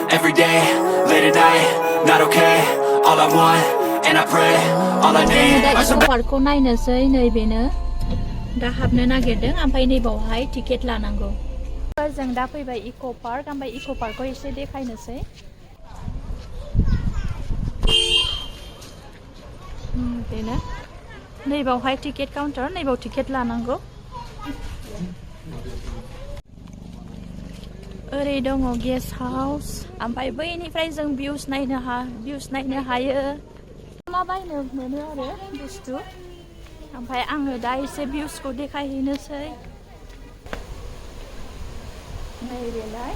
Every day, late at night, not okay. All I want, and I pray, all I need are some पार्कखौ नायनोसै नैबेनो दा हाबनो नागिरदों ओमफ्राय नैबावहाय ticket लानांगौ जों दा फैबाय इक' पार्क ओमफ्राय इक' पार्कखौ एसे देखायनोसै बेनो नैबावहाय टिकेट काउन्टार नैबाव टिकेट लानांगौ ओरै दङ गेस्ट हाउस ओमफ्राय बैनिफ्राय जों भिउस नायनो हायो मा बायनो मोनो आरो बुस्थु ओमफ्राय आङो दा एसे भिउसखौ देखायहैनोसै नैबेलाय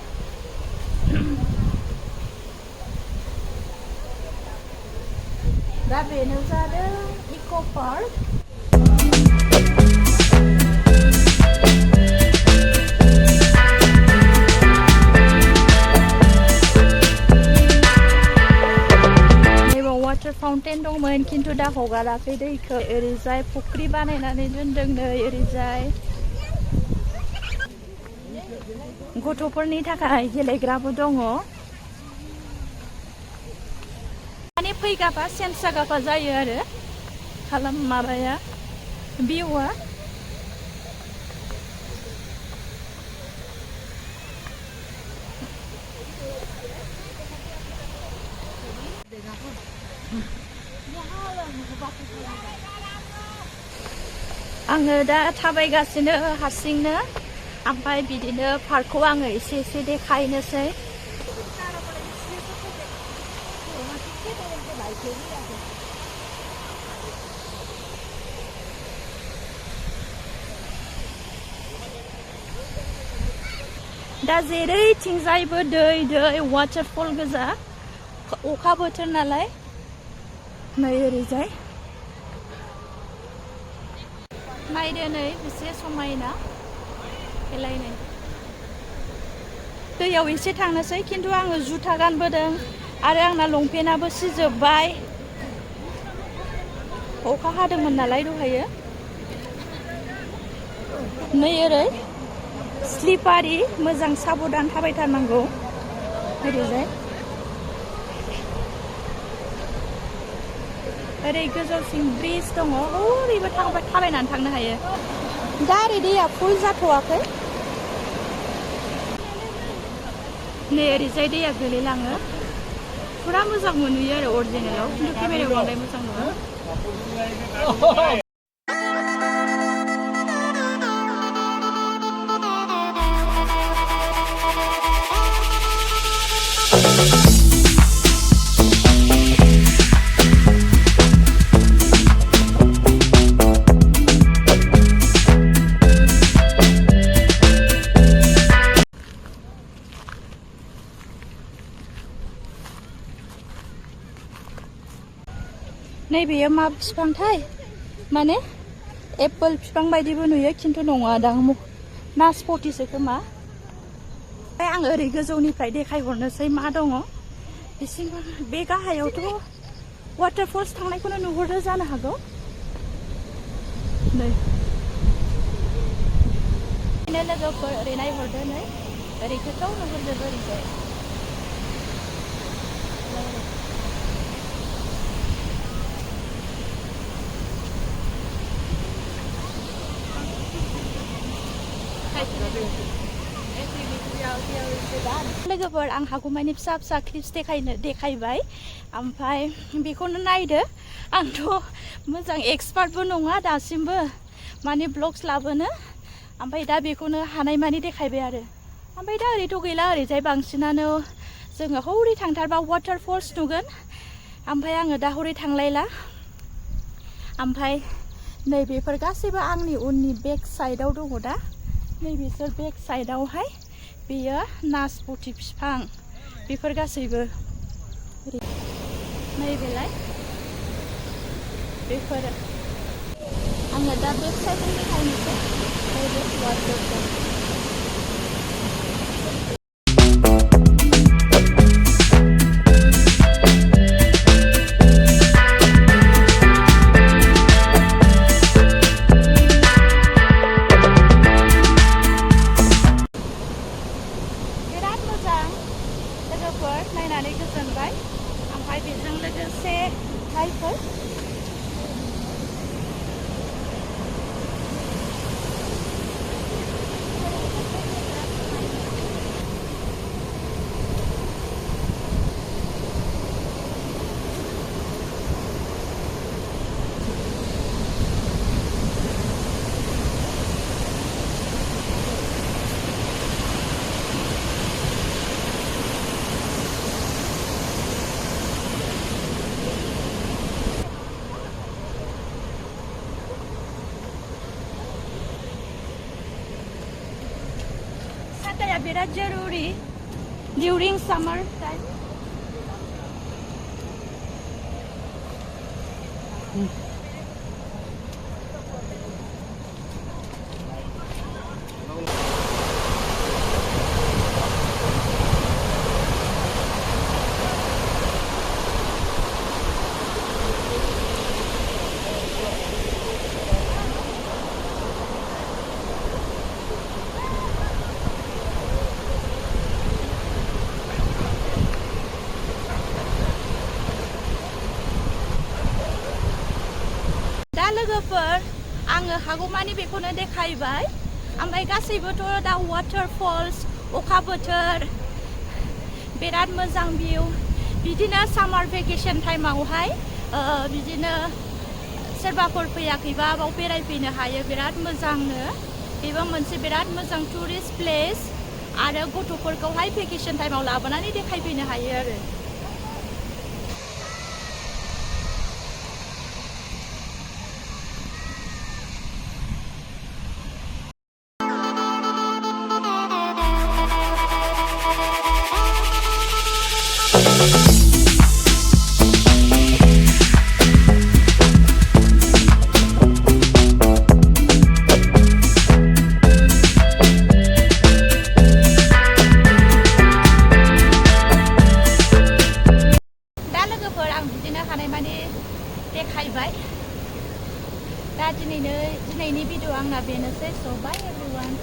दा बेनो जादों इक' पार्क वाटार फाउन्टेन दंमोन खिन्थु दा हगाराखै दैखौ ओरैजाय फुख्रि बानायनानै दोनदों नै ओरैजाय गथ'फोरनि थाखाय गेलेग्राबो दङ माने फैगाबा सेन्स जागाबा जायो आरो खालाम माबाया भिउआ आङो दा थाबायगासिनो हारसिंनो ओमफ्राय बिदिनो पार्कखौ आङो एसे एसे देखायनोसै दा जेरैथिंजायबो दै वाटारफल गोजा अखा बोथोर नालाय नै ओरैजाय नायदो नै बेसे समायना एलायनाय दैयाव एसे थांनोसै खिन्थु आङो जुथा गानबोदों आरो आंना लंपेन्टआबो सिजोबबाय अखा हादोंमोन नालाय दहायो नै ओरै स्लिपारि मोजां साबधान थाबायथारनांगौ ओरैजाय ओरै गोजौसिम ब्रिज दङ ओरैबो थाबायनानै थांनो हायो दा ओरै दैया फुल जाथ'वाखै नै ओरैजाय दैया गोलैलाङो फुरा मोजां नुयो आरो अरिजिनेलाव खिन्थु केमेरायाव बांद्राय मोजां नङा नैबेयो मा बिफांथाय माने एप्पल बिफां बायदिबो नुयो खिन्थु नङा दां नासपतिसो खोमा आं ओरै गोजौनिफ्राय देखायहरनोसै मा दङ बिसिम बे गाहायावथ' वाटारफल्स थांनायखौनो नुहुरदो जानो हागौ नै लोगोफोर ओरै नायहरदो नै ओरै गोथौ नुहुरजोबो ओरैजाय लोगोफोर आं हागौमानि फिसा फिसा क्लिप्स देखायबाय ओमफ्राय बेखौनो नायदो आंथ' मोजां एक्सपार्टबो नङा दासिमबो माने ब्लग्स लाबोनो ओमफ्राय दा बेखौनो हानायमानि देखायबाय आरो ओमफ्राय दा ओरैथ' गैला ओरैजाय बांसिनानो जोङो हौरै थांथारबा वाटारफल्स नुगोन ओमफ्राय आङो दा हौरै थांलायला ओमफ्राय नै बेफोर गासैबो आंनि उननि बेक साइडआव दङ दा नैबेसोर बेक साइडआवहाय बेयो नासपति बिफां बेफोर गासैबो नैबेलाय बेफोर आङो दा बेक साइडजों देखायनोसै नैबे वाटारफल नायनानै गोजोनबाय ओमफ्राय बेजों लोगोसे हायफोर साथाया बिराद जरुरी during summer time. लोगोफोर आङो हागौमानि बेखौनो देखायबाय ओमफ्राय गासैबोथ' दा वाटारफल्स अखा बोथोर बिराद मोजां भिउ बिदिनो सामार भेकेशन टाइमावहाय बिदिनो सोरबाफोर फैयाखैबा बाव बेरायफैनो हायो बिराद मोजांनो बेबो मोनसे बिराद मोजां टुरिस्ट प्लेस आरो गथ'फोरखौहाय भेकेशन टाइमाव लाबोनानै देखायफैनो हायो आरो देखायबाय दा दिनैनि भिडिअ आंना बेनोसै so bye everyone